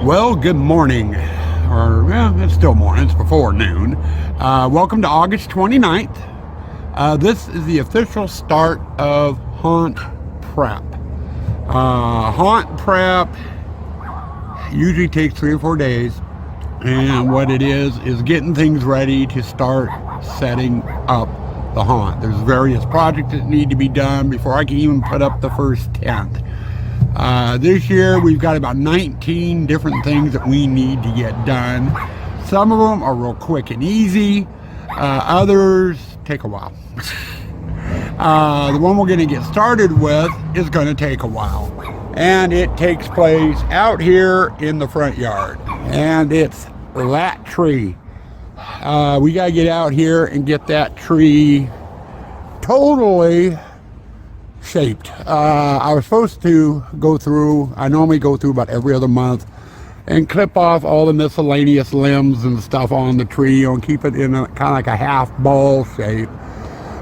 Well, good morning, it's still morning, it's before noon. Welcome to August 29th. This is the official start of Haunt Prep. Haunt Prep usually takes 3 or 4 days, and what it is getting things ready to start setting up the haunt. There's various projects that need to be done before I can even put up the first tent. This year we've got about 19 different things that we need to get done. Some of them are real quick and easy. Others take a while. The one we're going to get started with is going to take a while. And it takes place out here in the front yard. And it's that tree. We got to get out here and get that tree totally shaped. I was supposed to go through, I normally go through about every other month and clip off all the miscellaneous limbs and stuff on the tree and keep it in a kind of like a half ball shape.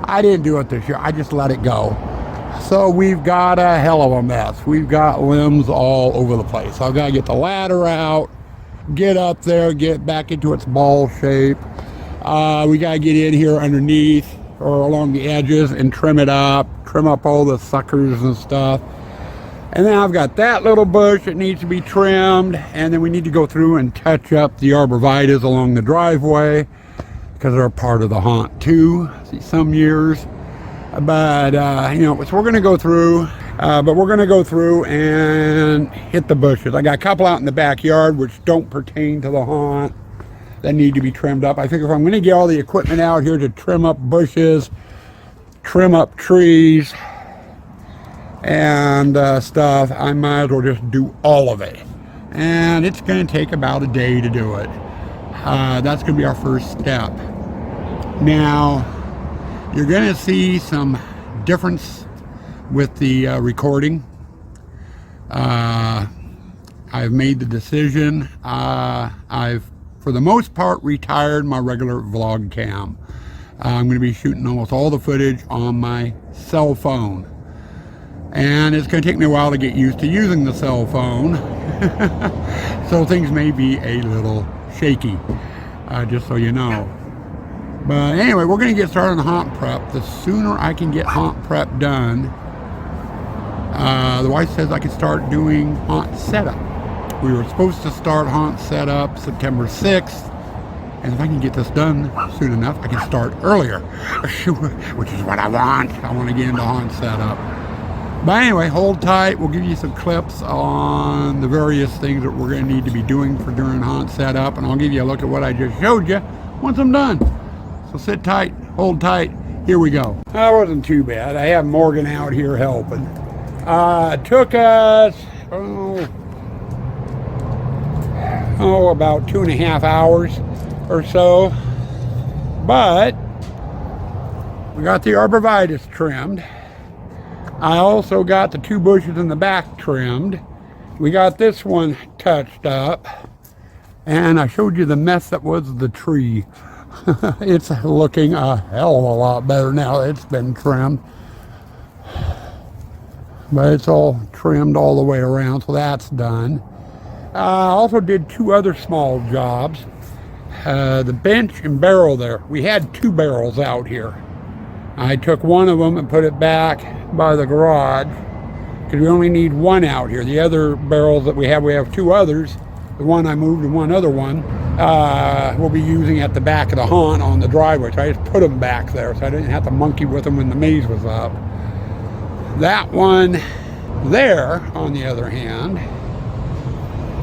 I didn't do it this year. I just let it go. So we've got a hell of a mess. We've got limbs all over the place. I've got to get the ladder out, get up there, get back into its ball shape. We got to get in here underneath or along the edges and trim it up, trim up all the suckers and stuff. And then I've got that little bush that needs to be trimmed, and then we need to go through and touch up the arborvitaes along the driveway because they're a part of the haunt too. See, some years, but so we're going to go through, and hit the bushes. I got a couple out in the backyard which don't pertain to the haunt that need to be trimmed up. I figure if I'm going to get all the equipment out here to trim up bushes, trim up trees, and stuff, I might as well just do all of it. And it's going to take about a day to do it. That's going to be our first step. Now, you're going to see some difference with the recording. I've made the decision. I've for the most part retired my regular vlog cam. I'm going to be shooting almost all the footage on my cell phone, and it's going to take me a while to get used to using the cell phone. So things may be a little shaky, just so you know. But anyway, we're going to get started on the haunt prep. The sooner I can get haunt prep done, the wife says I can start doing haunt setup. We were supposed to start haunt setup September 6th, and if I can get this done soon enough, I can start earlier, which is what I want. I want to get into haunt setup. But anyway, hold tight. We'll give you some clips on the various things that we're going to need to be doing for during haunt setup, and I'll give you a look at what I just showed you once I'm done. So sit tight, hold tight. Here we go. That wasn't too bad. I have Morgan out here helping. It took us about 2.5 hours or so, but we got the arborvitaes trimmed. I also got the 2 bushes in the back trimmed. We got this one touched up, and I showed you the mess that was the tree. It's looking a hell of a lot better now that it's been trimmed, but it's all trimmed all the way around, so that's done. I also did 2 other small jobs. The bench and barrel there. We had 2 barrels out here. I took one of them and put it back by the garage because we only need 1 out here. The other barrels that we have 2 others. The one I moved and one other one we'll be using at the back of the haunt on the driveway. So I just put them back there so I didn't have to monkey with them when the maze was up. That one there, on the other hand,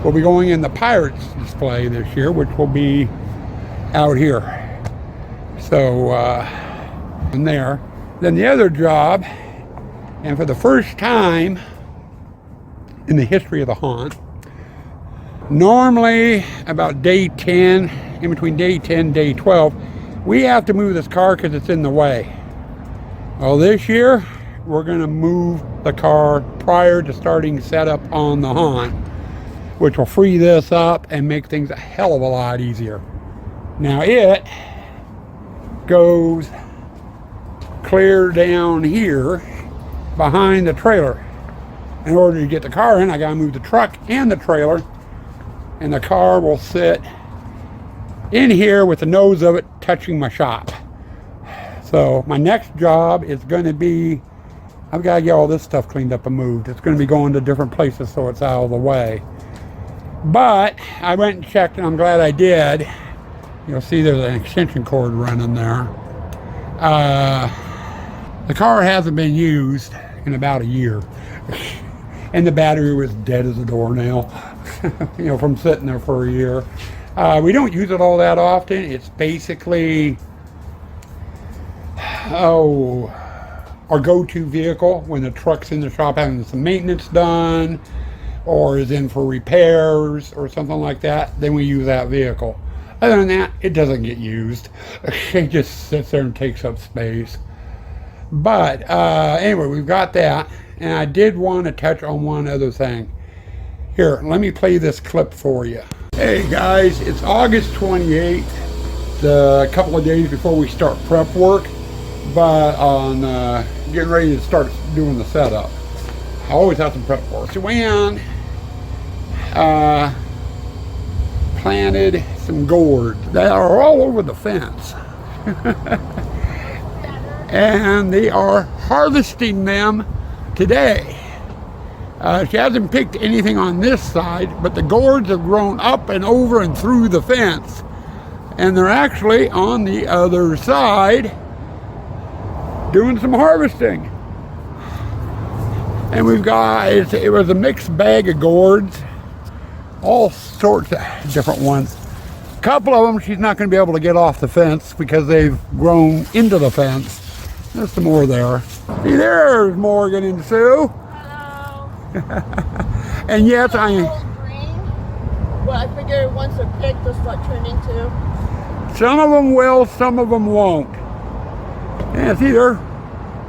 will be going in the Pirates display this year, which will be out here. So, in there. Then the other job, and for the first time in the history of the haunt, normally about day 10, in between day 10 day 12, we have to move this car because it's in the way. Well, this year, we're going to move the car prior to starting setup on the haunt, which will free this up and make things a hell of a lot easier. Now it goes clear down here behind the trailer. In order to get the car in, I gotta move the truck and the trailer and the car will sit in here with the nose of it touching my shop. So my next job is going to be, I've got to get all this stuff cleaned up and moved. It's going to be going to different places so it's out of the way. But I went and checked, and I'm glad I did. You'll see there's an extension cord running there. The car hasn't been used in about a year. And the battery was dead as a doornail, you know, from sitting there for a year. We don't use it all that often. It's basically, our go-to vehicle when the truck's in the shop having some maintenance done, or is in for repairs or something like that, then we use that vehicle. Other than that, it doesn't get used. It just sits there and takes up space. But anyway, we've got that. And I did want to touch on one other thing. Here, let me play this clip for you. Hey guys, it's August 28th, a couple of days before we start prep work, but on getting ready to start doing the setup. I always have some prep work. Joanne planted some gourds that are all over the fence. And they are harvesting them today. She hasn't picked anything on this side, but the gourds have grown up and over and through the fence. And they're actually on the other side doing some harvesting. And we've got, it was a mixed bag of gourds, all sorts of different ones. A couple of them she's not going to be able to get off the fence because they've grown into the fence. There's some more there. See, there's Morgan and Sue. Hello. And yes, green, but I figure once they're picked, they'll start turning too. Some of them will, some of them won't. And see, they're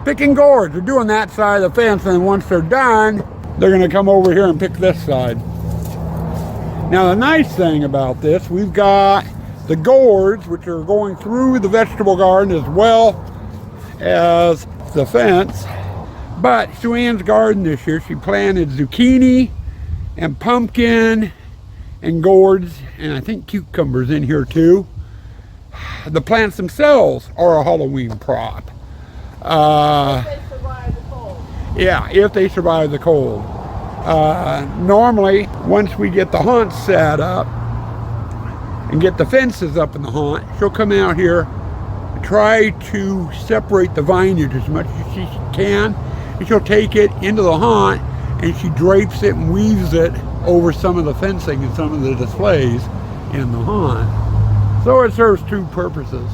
picking gourds. They're doing that side of the fence, and once they're done, they're going to come over here and pick this side. Now, the nice thing about this, we've got the gourds, which are going through the vegetable garden as well as the fence. But Sue Ann's garden this year, she planted zucchini and pumpkin and gourds, and I think cucumbers in here too. The plants themselves are a Halloween prop. If they survive the cold. Yeah, if they survive the cold. Normally, once we get the haunt set up and get the fences up in the haunt, she'll come out here and try to separate the vineyard as much as she can. And she'll take it into the haunt and she drapes it and weaves it over some of the fencing and some of the displays in the haunt. So it serves two purposes.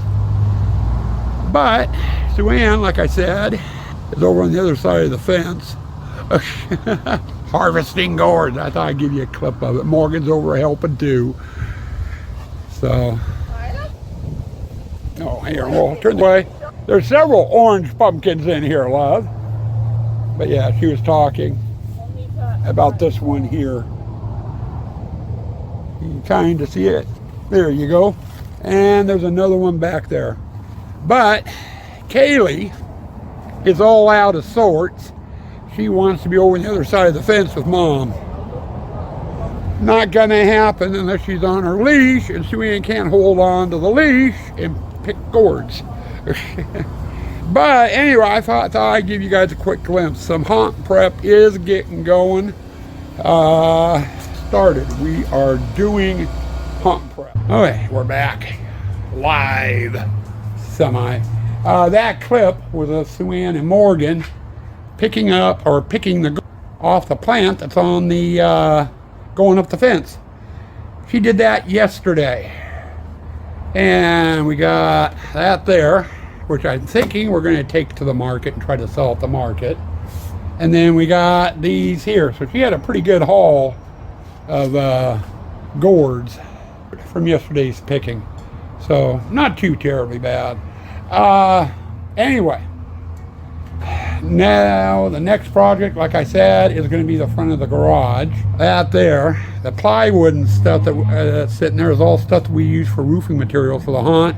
But Sue Ann, like I said, is over on the other side of the fence harvesting gourds. I thought I'd give you a clip of it. Morgan's over helping too. So, oh, here, we'll turn the way. There's several orange pumpkins in here, love. But yeah, she was talking about this one here. You can kind of see it. There you go. And there's another one back there. But Kaylee is all out of sorts. She wants to be over on the other side of the fence with Mom. Not gonna happen unless she's on her leash, and Sue Ann can't hold on to the leash and pick gourds. But anyway, I thought I'd give you guys a quick glimpse. Some haunt prep is getting going. Started. We are doing haunt prep. Okay, we're back. Live. Semi. That clip was Sue Ann and Morgan picking up or picking the off the plant that's on the going up the fence. She did that yesterday. And we got that there, which I'm thinking we're going to take to the market and try to sell at the market. And then we got these here. So she had a pretty good haul of gourds from yesterday's picking. So not too terribly bad. Anyway, now the next project, like I said, is going to be the front of the garage. That there, the plywood and stuff that's sitting there is all stuff that we use for roofing material for the haunt.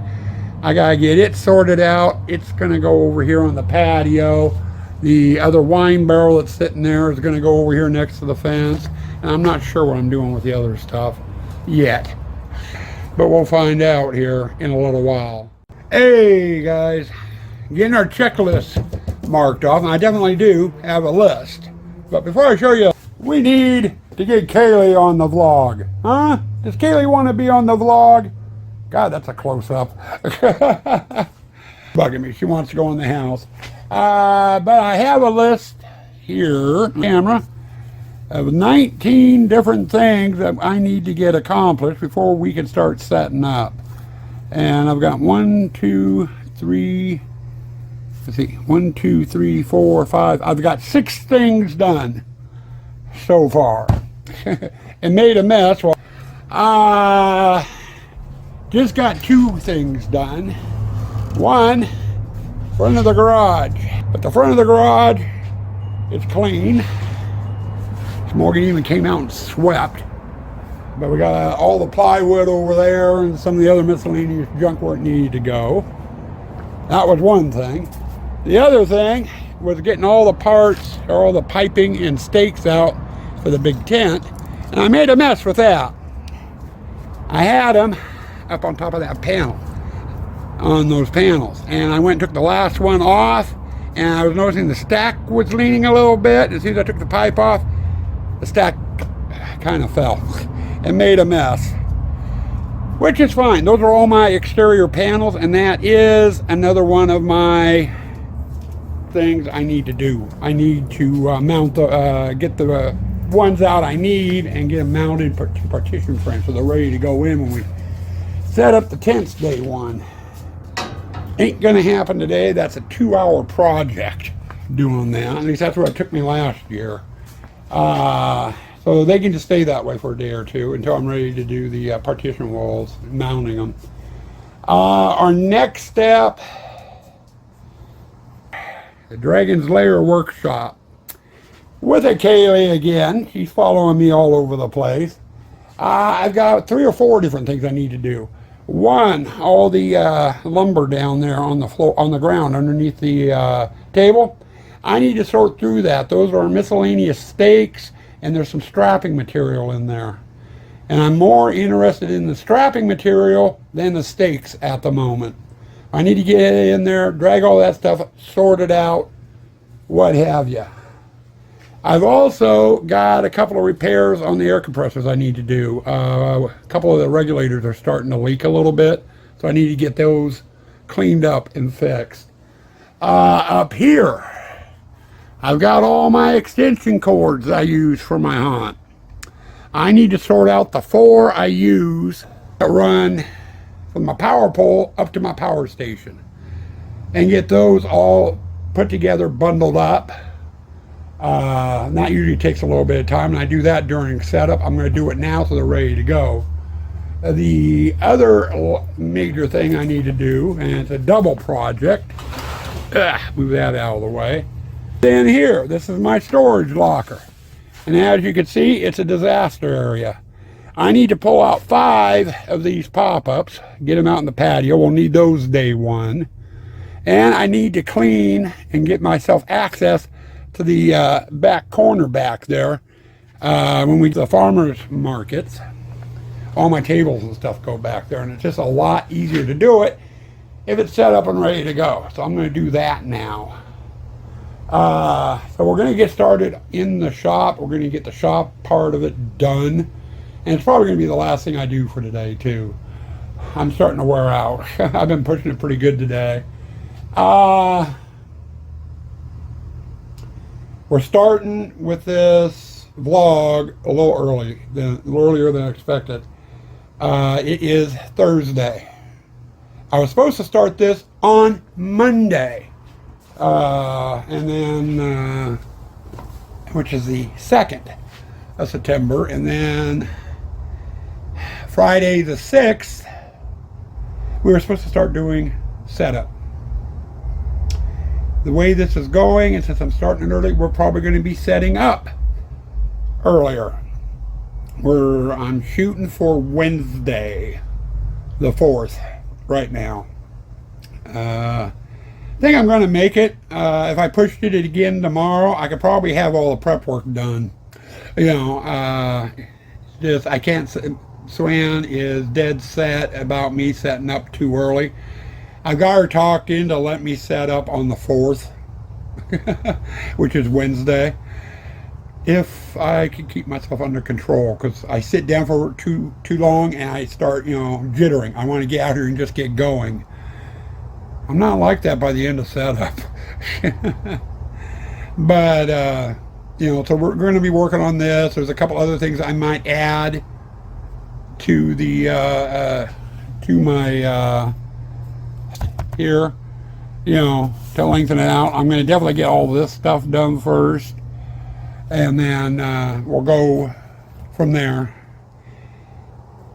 I gotta get it sorted out. It's gonna go over here on the patio. The other wine barrel that's sitting there is gonna go over here next to the fence. And I'm not sure what I'm doing with the other stuff. yet. But we'll find out here in a little while. Hey guys, getting our checklist marked off, and I definitely do have a list. But before I show you, we need to get Kaylee on the vlog. Huh? Does Kaylee want to be on the vlog? God, that's a close-up. Bugging me. She wants to go in the house. But I have a list here, camera, of 19 different things that I need to get accomplished before we can start setting up. And I've got 1, 2, 3, let's see, 1, 2, 3, 4, 5. I've got 6 things done so far. And made a mess. Well, just got 2 things done. One, front of the garage. But the front of the garage is clean. Morgan even came out and swept. But we got all the plywood over there and some of the other miscellaneous junk where it needed to go. That was one thing. The other thing was getting all the parts, or all the piping and stakes out for the big tent. And I made a mess with that. I had them up on top of that panel, on those panels. And I went and took the last one off, and I was noticing the stack was leaning a little bit. As soon as I took the pipe off, the stack kind of fell and made a mess, which is fine. Those are all my exterior panels, and that is another one of my things I need to do. I need to mount the, get the ones out I need and get them mounted partition frames so they're ready to go in when we set up the tents day one. Ain't gonna happen today. That's a 2-hour project doing that. At least that's what it took me last year. So they can just stay that way for a day or two until I'm ready to do the partition walls, mounting them. Our next step, the Dragon's Lair workshop. With a Kaylee again. She's following me all over the place. I've got 3 or 4 different things I need to do. One, all the lumber down there on the floor, on the ground underneath the table. I need to sort through that. Those are miscellaneous stakes, and there's some strapping material in there. And I'm more interested in the strapping material than the stakes at the moment. I need to get in there, drag all that stuff, sort it out, what have you. I've also got a couple of repairs on the air compressors I need to do. A couple of the regulators are starting to leak a little bit, so I need to get those cleaned up and fixed. Up here, I've got all my extension cords I use for my hunt. I need to sort out the 4 I use that run from my power pole up to my power station and get those all put together, bundled up. That usually takes a little bit of time, and I do that during setup. I'm going to do it now so they're ready to go. The other major thing I need to do, and it's a double project, move that out of the way. Then here, this is my storage locker. And as you can see, it's a disaster area. I need to pull out 5 of these pop-ups, get them out in the patio. We'll need those day one. And I need to clean and get myself access to the back corner back there. When we do the farmers markets, all my tables and stuff go back there, and it's just a lot easier to do it if it's set up and ready to go. So I'm going to do that now. So we're going to get started in the shop. We're going to get the shop part of it done. And it's probably going to be the last thing I do for today, too. I'm starting to wear out. I've been pushing it pretty good today. We're starting with this vlog a little earlier than expected. It is Thursday. I was supposed to start this on Monday. And then, which is the 2nd of September, and then Friday the 6th, we were supposed to start doing setup. The way this is going, and since I'm starting early, we're probably going to be setting up earlier. I'm shooting for Wednesday the 4th right now. I think I'm going to make it. If I pushed it again tomorrow, I could probably have all the prep work done. You know, just I can't Swan is dead set about me setting up too early. I got her talked in to let me set up on the 4th, which is Wednesday, if I could keep myself under control, because I sit down for too long and I start, jittering. I want to get out here and just get going. I'm not like that by the end of setup. But, so we're going to be working on this. There's a couple other things I might add to the, to my, here, to lengthen it out. I'm going to definitely get all this stuff done first, and then we'll go from there.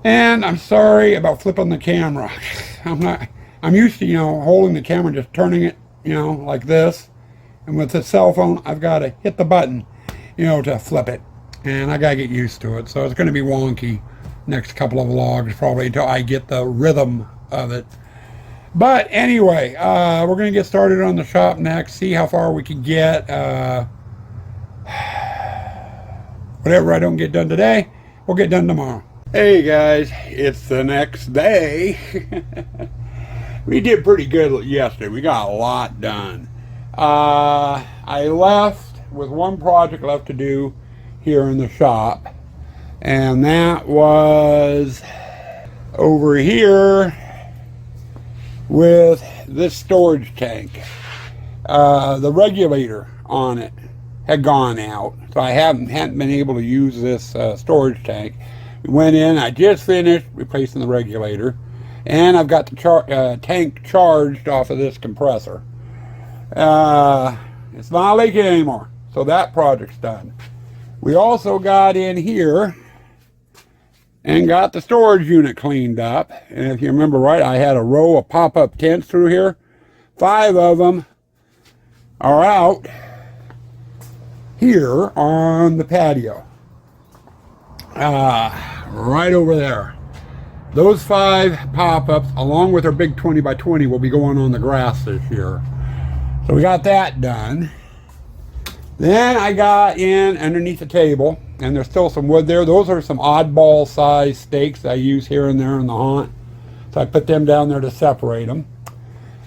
And I'm sorry about flipping the camera. I'm used to, holding the camera, just turning it, like this. And with the cell phone, I've got to hit the button, to flip it. And I got to get used to it. So it's going to be wonky next couple of vlogs, probably, until I get the rhythm of it. But anyway, we're going to get started on the shop next, see how far we can get. Whatever I don't get done today, we'll get done tomorrow. Hey guys, it's the next day. We did pretty good yesterday. We got a lot done. I left with one project left to do here in the shop, and that was over here with this storage tank. The regulator on it had gone out, so I hadn't been able to use this storage tank. We went in, I just finished replacing the regulator, and I've got the tank charged off of this compressor. It's not leaking anymore, so that project's done. We also got in here and got the storage unit cleaned up. And if you remember right, I had a row of pop-up tents through here. 5 of them are out here on the patio. Right over there. Those 5 pop-ups, along with our big 20 by 20, will be going on the grass this year. So we got that done. Then I got in underneath the table, and there's still some wood there. Those are some oddball size stakes I use here and there in the haunt. So I put them down there to separate them.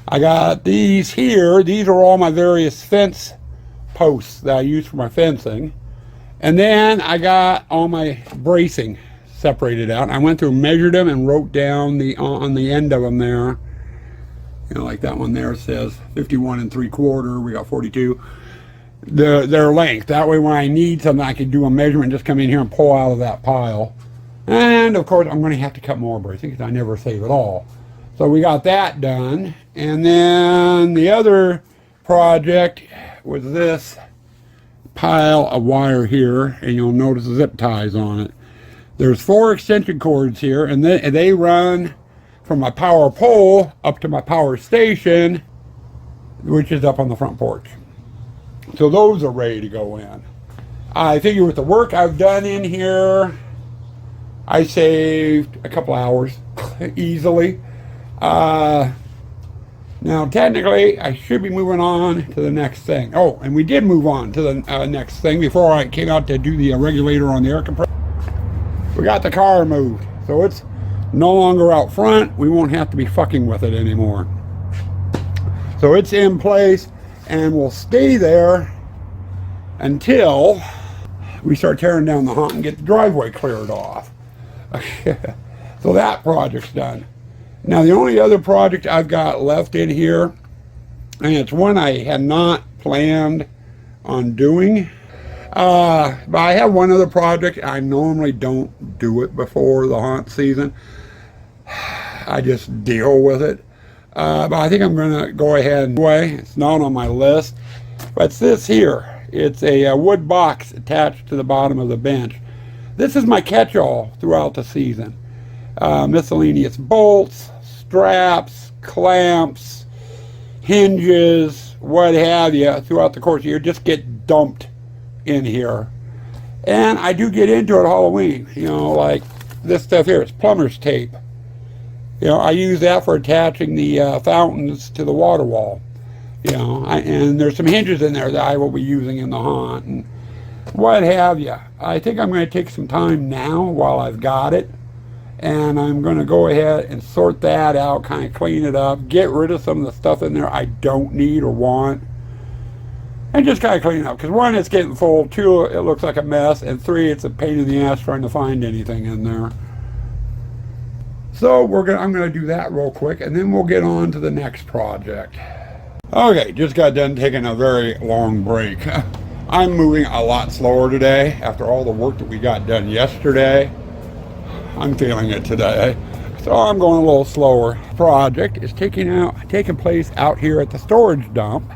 I got these here. These are all my various fence posts that I use for my fencing. And then I got all my bracing separated out. I went through and measured them and wrote down on the end of them there. Like that one there says 51 3/4. We got 42. Their length. That way when I need something, I can do a measurement, just come in here and pull out of that pile. And of course, I'm going to have to cut more bracing because I never save it all. So we got that done. And then the other project was this pile of wire here, and you'll notice the zip ties on it. There's 4 extension cords here, and they run from my power pole up to my power station, which is up on the front porch. So those are ready to go in. I figure with the work I've done in here, I saved a couple hours easily. Now technically I should be moving on to the next thing. Oh, and we did move on to the next thing before I came out to do the regulator on the air compressor. We got the car moved, so it's no longer out front. We won't have to be fucking with it anymore. So it's in place and will stay there until we start tearing down the haunt and get the driveway cleared off. So that project's done. Now the only other project I've got left in here, and it's one I had not planned on doing, but I have one other project. I normally don't do it before the haunt season. I just deal with it. But I think I'm going to go ahead and anyway. It's not on my list. But it's this here. It's a wood box attached to the bottom of the bench. This is my catch-all throughout the season. Miscellaneous bolts, straps, clamps, hinges, what have you, throughout the course of the year just get dumped in here. And I do get into it Halloween. Like this stuff here. It's plumber's tape. I use that for attaching the fountains to the water wall. And there's some hinges in there that I will be using in the haunt and what have you. I think I'm going to take some time now while I've got it And I'm going to go ahead and sort that out, kind of clean it up, get rid of some of the stuff in there I don't need or want, and just kind of clean it up. Because one, it's getting full, two, it looks like a mess, and three, it's a pain in the ass trying to find anything in there. So I'm going to do that real quick, and then we'll get on to the next project. Okay, just got done taking a very long break. I'm moving a lot slower today after all the work that we got done yesterday. I'm feeling it today, so I'm going a little slower. Project is taking place out here at the storage dump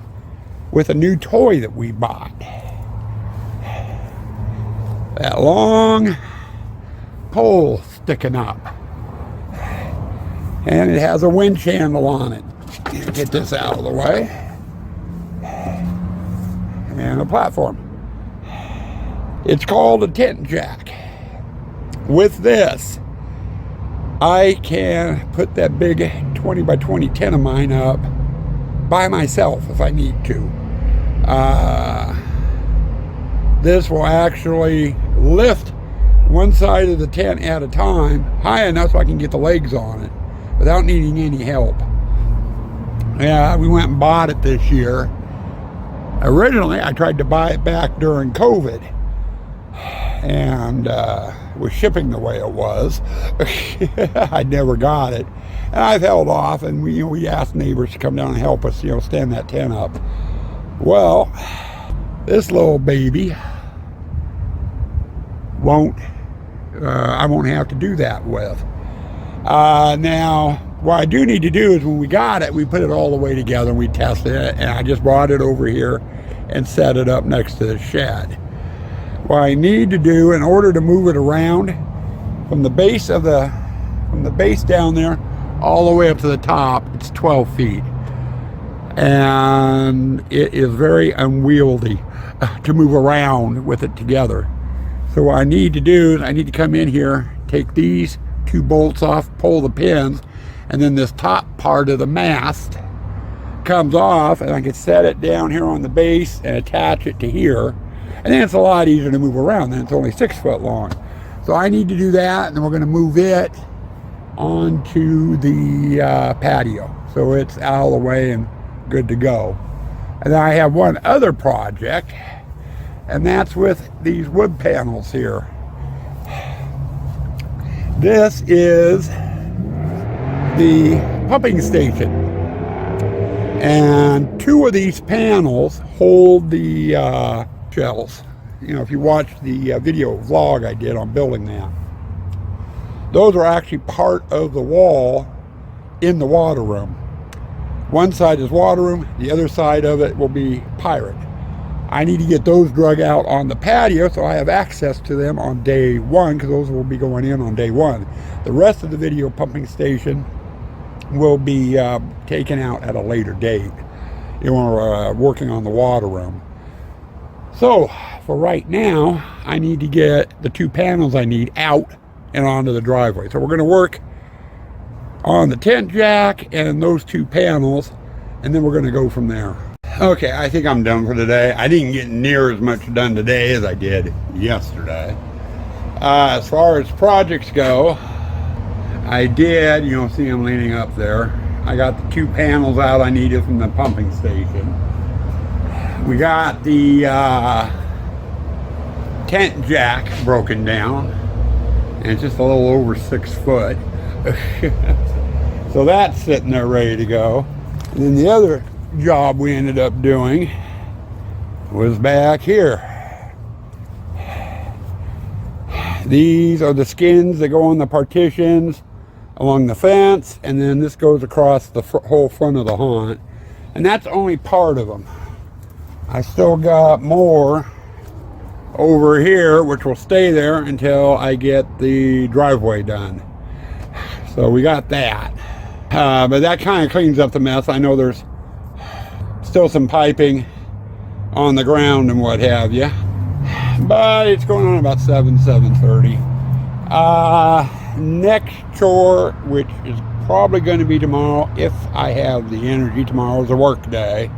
with a new toy that we bought. That long pole sticking up, and it has a winch handle on it. Get this out of the way, and a platform. It's called a tent jack. With this, I can put that big 20 by 20 tent of mine up by myself if I need to. This will actually lift one side of the tent at a time high enough so I can get the legs on it without needing any help. Yeah, we went and bought it this year. Originally, I tried to buy it back during COVID, and with shipping the way it was, I never got it. And I've held off, and we asked neighbors to come down and help us, stand that tent up. Well, this little baby I won't have to do that with. Now, what I do need to do is when we got it, we put it all the way together and we tested it, and I just brought it over here and set it up next to the shed. What I need to do in order to move it around from the base down there all the way up to the top, it's 12 feet. And it is very unwieldy to move around with it together. So what I need to do is I need to come in here, take these two bolts off, pull the pins, and then this top part of the mast comes off, and I can set it down here on the base and attach it to here. And then it's a lot easier to move around. Then it's only 6 foot long. So I need to do that, and then we're going to move it onto the patio. So it's out of the way and good to go. And then I have one other project, and that's with these wood panels here. This is the pumping station. And two of these panels hold the shells. If you watch the video vlog I did on building that, those are actually part of the wall in the water room. One side is water room, the other side of it will be pirate. I need to get those drug out on the patio so I have access to them on day one, because those will be going in on day one. The rest of the video pumping station will be taken out at a later date. We're working on the water room. So for right now, I need to get the two panels I need out and onto the driveway. So we're going to work on the tent jack and those two panels, and then we're going to go from there. Okay, I think I'm done for today. I didn't get near as much done today as I did yesterday. As far as projects go, I did, see them leaning up there. I got the two panels out I needed from the pumping station. We got the tent jack broken down, and it's just a little over 6 foot. So that's sitting there ready to go. And then the other job we ended up doing was back here. These are the skins that go on the partitions along the fence, and then this goes across the whole front of the haunt, and that's only part of them. I still got more over here which will stay there until I get the driveway done. So we got that, but that kind of cleans up the mess. I know there's still some piping on the ground and what have you, but it's going on about 7:30. Next chore, which is probably going to be tomorrow if I have the energy. Tomorrow's a work day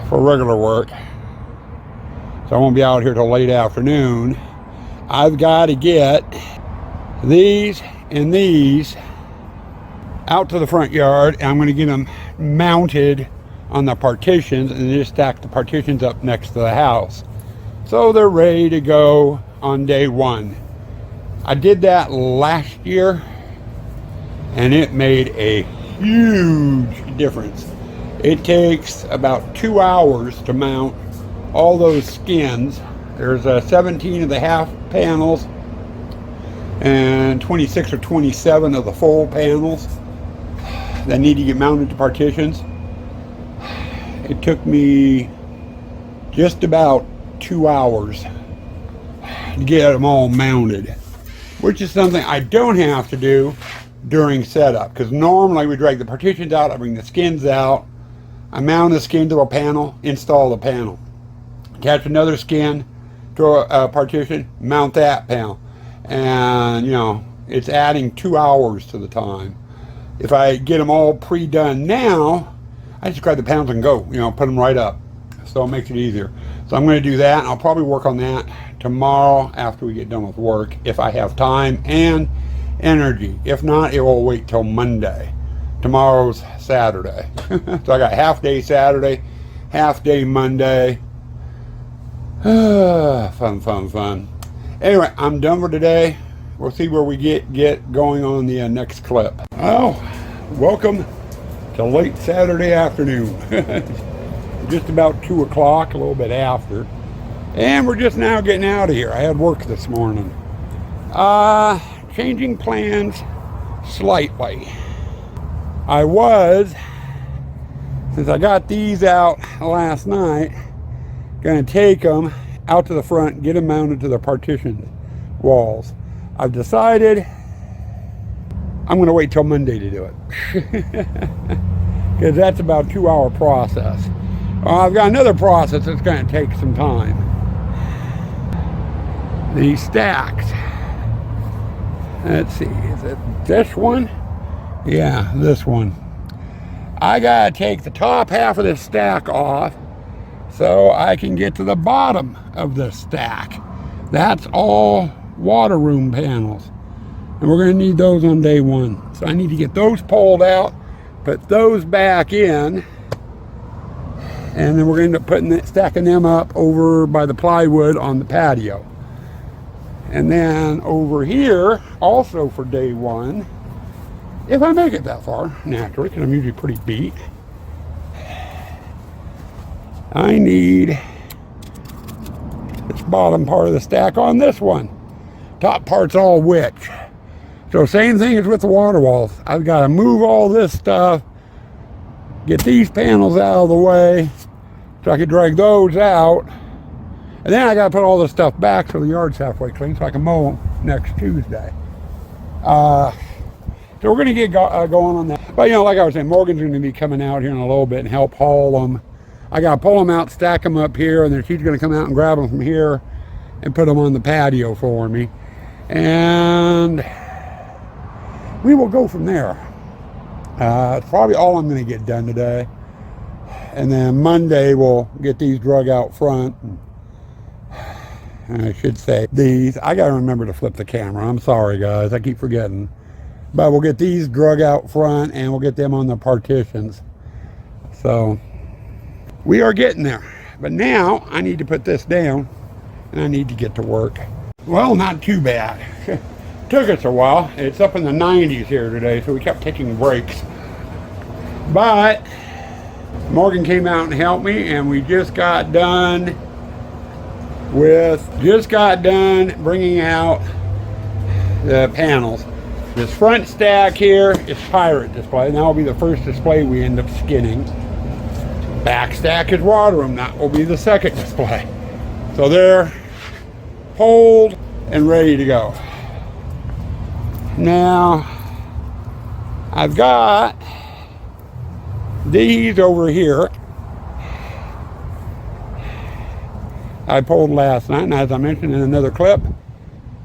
for regular work, so I won't be out here till late afternoon. I've got to get these and these out to the front yard, and I'm going to get them mounted on the partitions and just stack the partitions up next to the house so they're ready to go on day one. I did that last year and it made a huge difference. It takes about 2 hours to mount all those skins. There's 17 of the half panels and 26 or 27 of the full panels that need to get mounted to partitions. It took me just about 2 hours to get them all mounted, which is something I don't have to do during setup, because normally we drag the partitions out, I bring the skins out, I mount the skin to a panel, install the panel, attach another skin to a partition, mount that panel, and you know, it's adding 2 hours to the time. If I get them all pre-done now, I just grab the panels and go, you know, put them right up, so it makes it easier. So I'm going to do that, and I'll probably work on that tomorrow after we get done with work, if I have time and energy. If not, it will wait till Monday. Tomorrow's Saturday. So I got half day Saturday, half day Monday. Fun. Anyway, I'm done for today. We'll see where we get going on the next clip. Oh, welcome to late Saturday afternoon. Just about 2 o'clock, a little bit after. And we're just now getting out of here. I had work this morning. Changing plans slightly. I was, since I got these out last night, gonna take them out to the front, get them mounted to the partition walls. I've decided I'm gonna wait till Monday to do it. Because that's about a 2-hour process. I've got another process that's gonna take some time. These stacks. Let's see, is it this one? Yeah, this one. I gotta take the top half of this stack off so I can get to the bottom of this stack. That's all water room panels. And we're gonna need those on day one. So I need to get those pulled out, put those back in, and then we're gonna end up stacking them up over by the plywood on the patio. And then over here, also for day one, if I make it that far, naturally, because I'm usually pretty beat, I need this bottom part of the stack on this one. Top part's all witch. So same thing as with the water walls. I've got to move all this stuff, get these panels out of the way, so I can drag those out. And then I got to put all this stuff back so the yard's halfway clean so I can mow next Tuesday. So we're going to get going on that. But, you know, like I was saying, Morgan's going to be coming out here in a little bit and help haul them. I got to pull them out, stack them up here, and then she's going to come out and grab them from here and put them on the patio for me. And we will go from there. It's probably all I'm going to get done today. And then Monday we'll get these drug out front. And I should say these. I got to remember to flip the camera. I'm sorry, guys. I keep forgetting. But we'll get these drug out front and we'll get them on the partitions. So we are getting there. But now I need to put this down and I need to get to work. Well, not too bad. Took us a while. It's up in the 90s here today, so we kept taking breaks. But Morgan came out and helped me, and we just got done bringing out the panels. This front stack here is pirate display, and that will be the first display we end up skinning. Back stack is water room, that will be the second display. So they're pulled and ready to go. Now, I've got these over here. I pulled last night, and as I mentioned in another clip,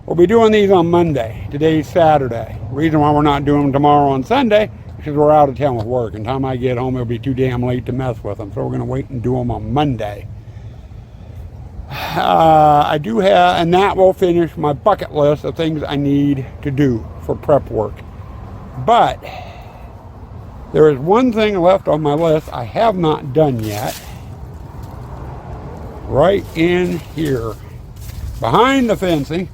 we'll be doing these on Monday. Today's Saturday. The reason why we're not doing them tomorrow on Sunday is because we're out of town with work. And the time I get home, it'll be too damn late to mess with them. So we're going to wait and do them on Monday. I do have, and that will finish my bucket list of things I need to do for prep work. But there is one thing left on my list I have not done yet. Right in here, behind the fencing,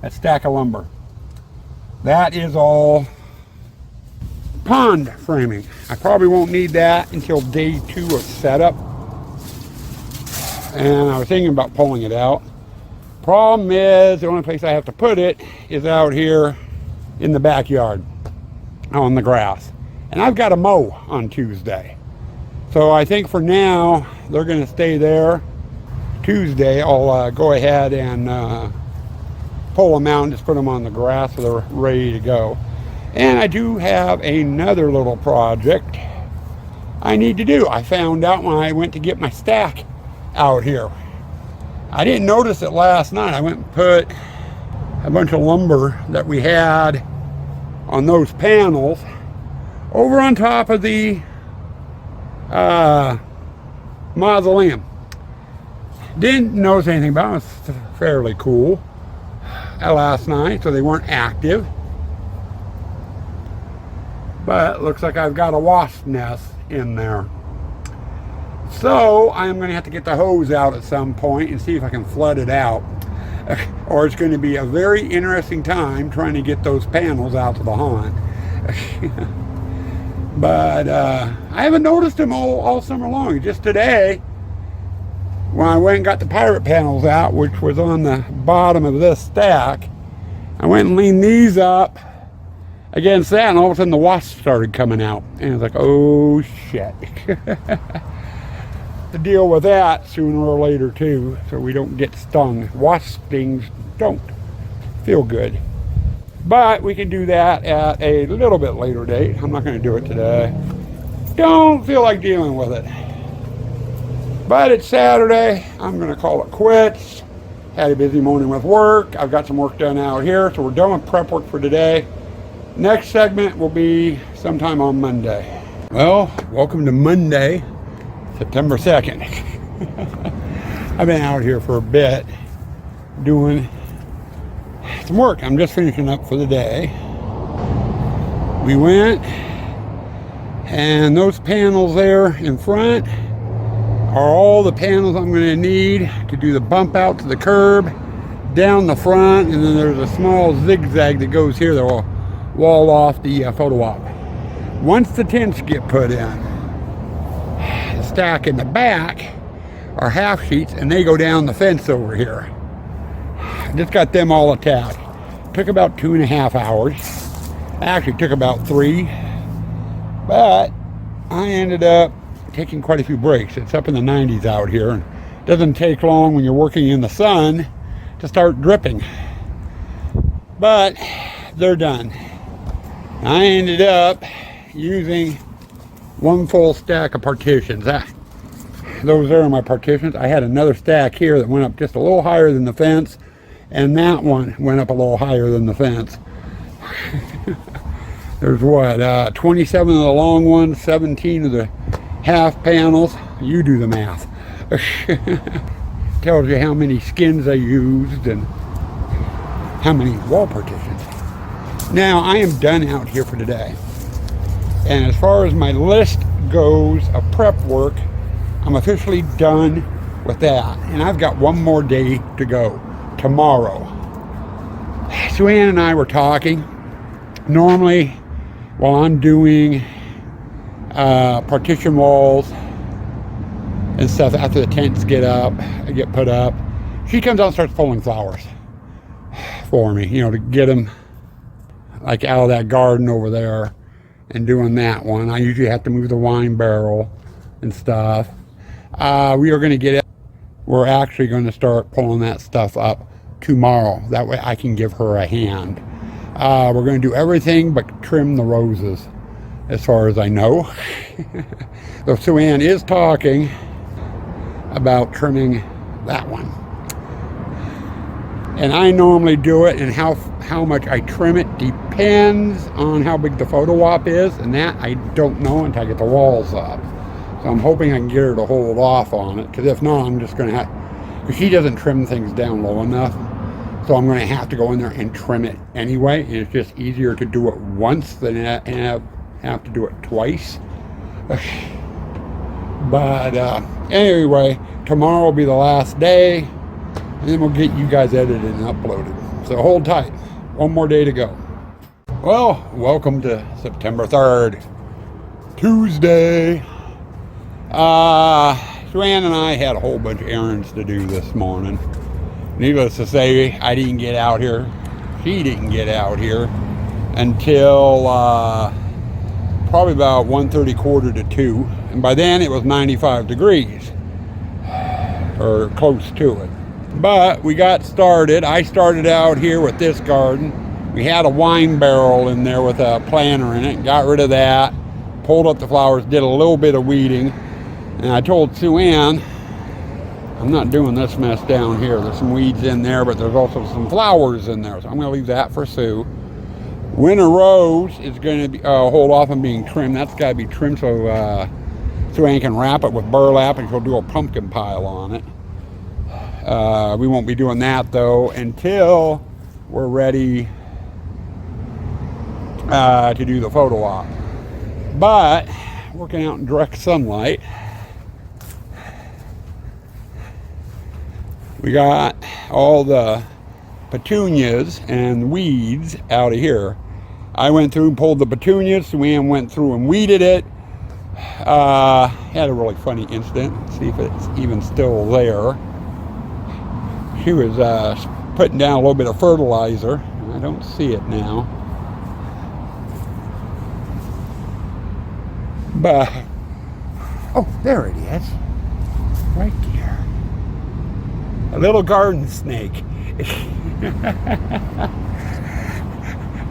that stack of lumber. That is all pond framing. I probably won't need that until day 2 of setup. And I was thinking about pulling it out. Problem is, the only place I have to put it is out here in the backyard on the grass. And I've got to mow on Tuesday. So I think for now, they're going to stay there. Tuesday, I'll go ahead and pull them out and just put them on the grass so they're ready to go. And I do have another little project I need to do. I found out when I went to get my stack out here. I didn't notice it last night. I went and put a bunch of lumber that we had on those panels over on top of the mausoleum. Didn't notice anything about it. It was fairly cool last night, so they weren't active. But it looks like I've got a wasp nest in there. So I'm going to have to get the hose out at some point and see if I can flood it out. Or it's going to be a very interesting time trying to get those panels out to the haunt. But I haven't noticed them all summer long. Just today, when I went and got the pirate panels out, which was on the bottom of this stack, I went and leaned these up against that, and all of a sudden the wasps started coming out. And I was like, oh shit. To deal with that sooner or later too, so we don't get stung. Wasp stings don't feel good. But we can do that at a little bit later date. I'm not going to do it today. Don't feel like dealing with it. But it's Saturday. I'm going to call it quits. Had a busy morning with work. I've got some work done out here, so we're done with prep work for today. Next segment will be sometime on Monday. Well, welcome to Monday, September 2nd. I've been out here for a bit doing some work. I'm just finishing up for the day. We went, and those panels there in front are all the panels I'm going to need to do the bump out to the curb, down the front, and then there's a small zigzag that goes here that will wall off the photo op. Once the tents get put in, the stack in the back are half sheets, and they go down the fence over here. I just got them all attached. Took about 2.5 hours. Actually took about 3, but I ended up taking quite a few breaks. It's up in the 90s out here, and it doesn't take long when you're working in the sun to start dripping. But they're done. I ended up using one full stack of partitions. Those are my partitions. I had another stack here that went up just a little higher than the fence, and that one went up a little higher than the fence. There's what, 27 of the long ones, 17 of the half panels. You do the math. Tells you how many skins I used and how many wall partitions. Now, I am done out here for today. And as far as my list goes of prep work, I'm officially done with that. And I've got one more day to go, tomorrow. Sue Ann and I were talking. Normally, while I'm doing partition walls and stuff, after the tents get put up, she comes out and starts pulling flowers for me, to get them like out of that garden over there and doing that one. I usually have to move the wine barrel and stuff. We're actually going to start pulling that stuff up tomorrow. That way I can give her a hand. We're going to do everything but trim the roses, as far as I know. Though Sue Ann is talking about trimming that one. And I normally do it, and how much I trim it depends on how big the photo op is, and that I don't know until I get the walls up. So I'm hoping I can get her to hold off on it, because if not, I'm just going to She doesn't trim things down low enough, so I'm going to have to go in there and trim it anyway. And it's just easier to do it once than have to do it twice. But anyway, tomorrow will be the last day, and then we'll get you guys edited and uploaded. So hold tight. One more day to go. Well, welcome to September 3rd, Tuesday. Joanne and I had a whole bunch of errands to do this morning. Needless to say, I didn't get out here. She didn't get out here until probably about 1:30, quarter to 2. And by then it was 95 degrees, or close to it. But we got started. I started out here with this garden. We had a wine barrel in there with a planter in it. Got rid of that. Pulled up the flowers. Did a little bit of weeding. And I told Sue Ann, I'm not doing this mess down here. There's some weeds in there, but there's also some flowers in there. So I'm going to leave that for Sue. Winter rose is going to be, hold off on being trimmed. That's got to be trimmed so Sue Ann can wrap it with burlap and she'll do a pumpkin pile on it. We won't be doing that though until we're ready to do the photo op. But working out in direct sunlight, we got all the petunias and weeds out of here. I went through and pulled the petunias. Sue Ann went through and weeded it. Had a really funny incident. Let's see if it's even still there. She was putting down a little bit of fertilizer. I don't see it now. But, oh, there it is. Right there. A little garden snake.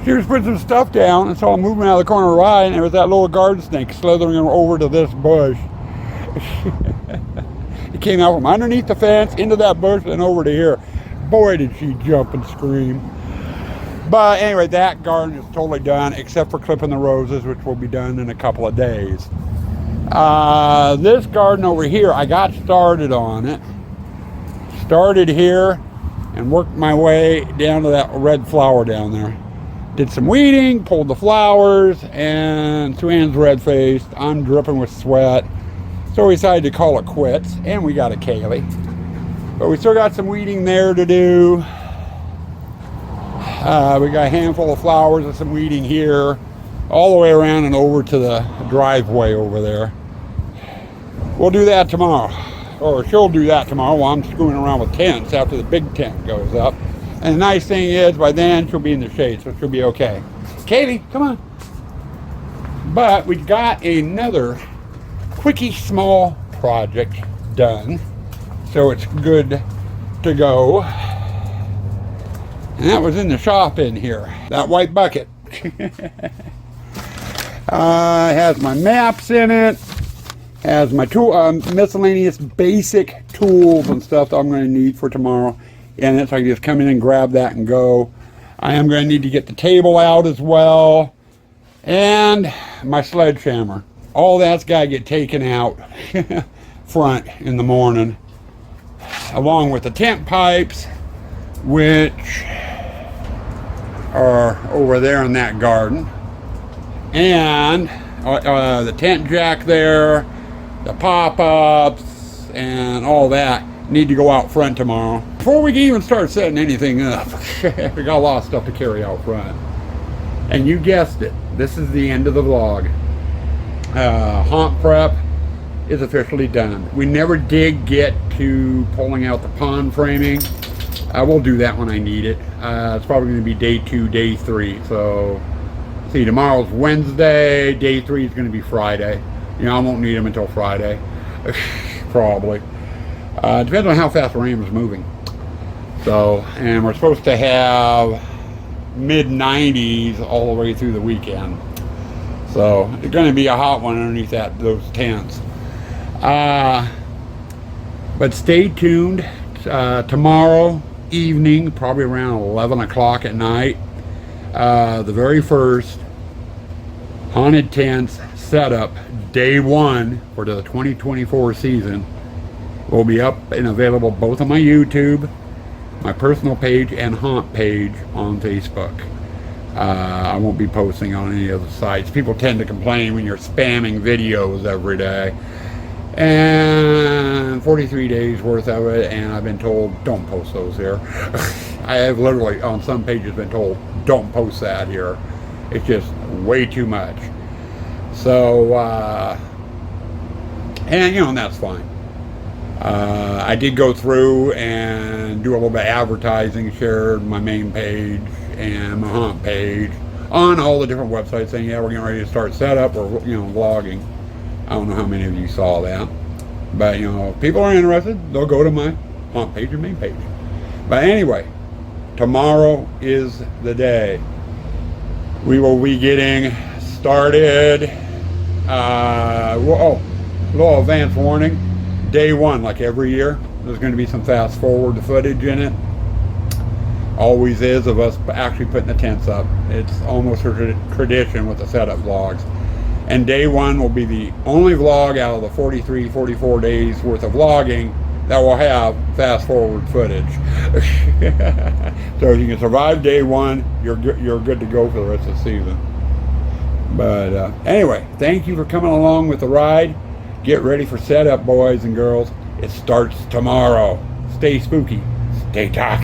She was putting some stuff down and saw him moving out of the corner of her eye, and there was that little garden snake slithering over to this bush. It came out from underneath the fence into that bush and over to here. Boy, did she jump and scream. But anyway, that garden is totally done except for clipping the roses, which will be done in a couple of days. This garden over here, I got started on it. Started here and worked my way down to that red flower down there. Did some weeding, pulled the flowers, and Sue Ann's red-faced. I'm dripping with sweat. So we decided to call it quits, and we got a Kaylee. But we still got some weeding there to do. We got a handful of flowers and some weeding here, all the way around and over to the driveway over there. We'll do that tomorrow, or she'll do that tomorrow while I'm screwing around with tents after the big tent goes up. And the nice thing is, by then she'll be in the shade, so she'll be okay. Kaylee, come on. But we got another quickie small project done, so it's good to go. And that was in the shop in here, that white bucket. It has my maps in it, has my tool, miscellaneous basic tools and stuff that I'm going to need for tomorrow. And so I can just come in and grab that and go. I am going to need to get the table out as well. And my sledgehammer. All that's got to get taken out front in the morning. Along with the tent pipes, which are over there in that garden. And the tent jack there, the pop-ups, and all that need to go out front tomorrow. Before we can even start setting anything up, we got a lot of stuff to carry out front. And you guessed it, this is the end of the vlog. Haunt prep is officially done. We never did get to pulling out the pond framing. I will do that when I need it. It's probably going to be day 2, day 3. So, see, tomorrow's Wednesday, day 3 is going to be Friday. You know, I won't need them until Friday, probably. Depends on how fast the rain is moving. So, and we're supposed to have mid-90s all the way through the weekend. So, it's going to be a hot one underneath those tents. But stay tuned. Tomorrow evening, probably around 11 o'clock at night, the very first Haunted Tents setup, day 1 for the 2024 season, will be up and available both on my YouTube, my personal page, and Haunt page on Facebook. I won't be posting on any of the sites. People tend to complain when you're spamming videos every day. And 43 days worth of it, and I've been told, don't post those here. I have literally, on some pages, been told, don't post that here. It's just way too much. So, and you know, and that's fine. I did go through and do a little bit of advertising, shared my main page and my Haunt page on all the different websites saying, yeah, we're getting ready to start setup or, you know, vlogging. I don't know how many of you saw that. But, you know, if people are interested, they'll go to my Haunt page or main page. But anyway, tomorrow is the day. We will be getting started. Oh, a little advance warning. Day one, like every year, there's going to be some fast forward footage in it. Always is, of us actually putting the tents up. It's almost a tradition with the setup vlogs. And day one will be the only vlog out of the 43, 44 days worth of vlogging that will have fast forward footage. So if you can survive day one, you're good to go for the rest of the season. But anyway, thank you for coming along with the ride. Get ready for setup, boys and girls. It starts tomorrow. Stay spooky. Stay tough.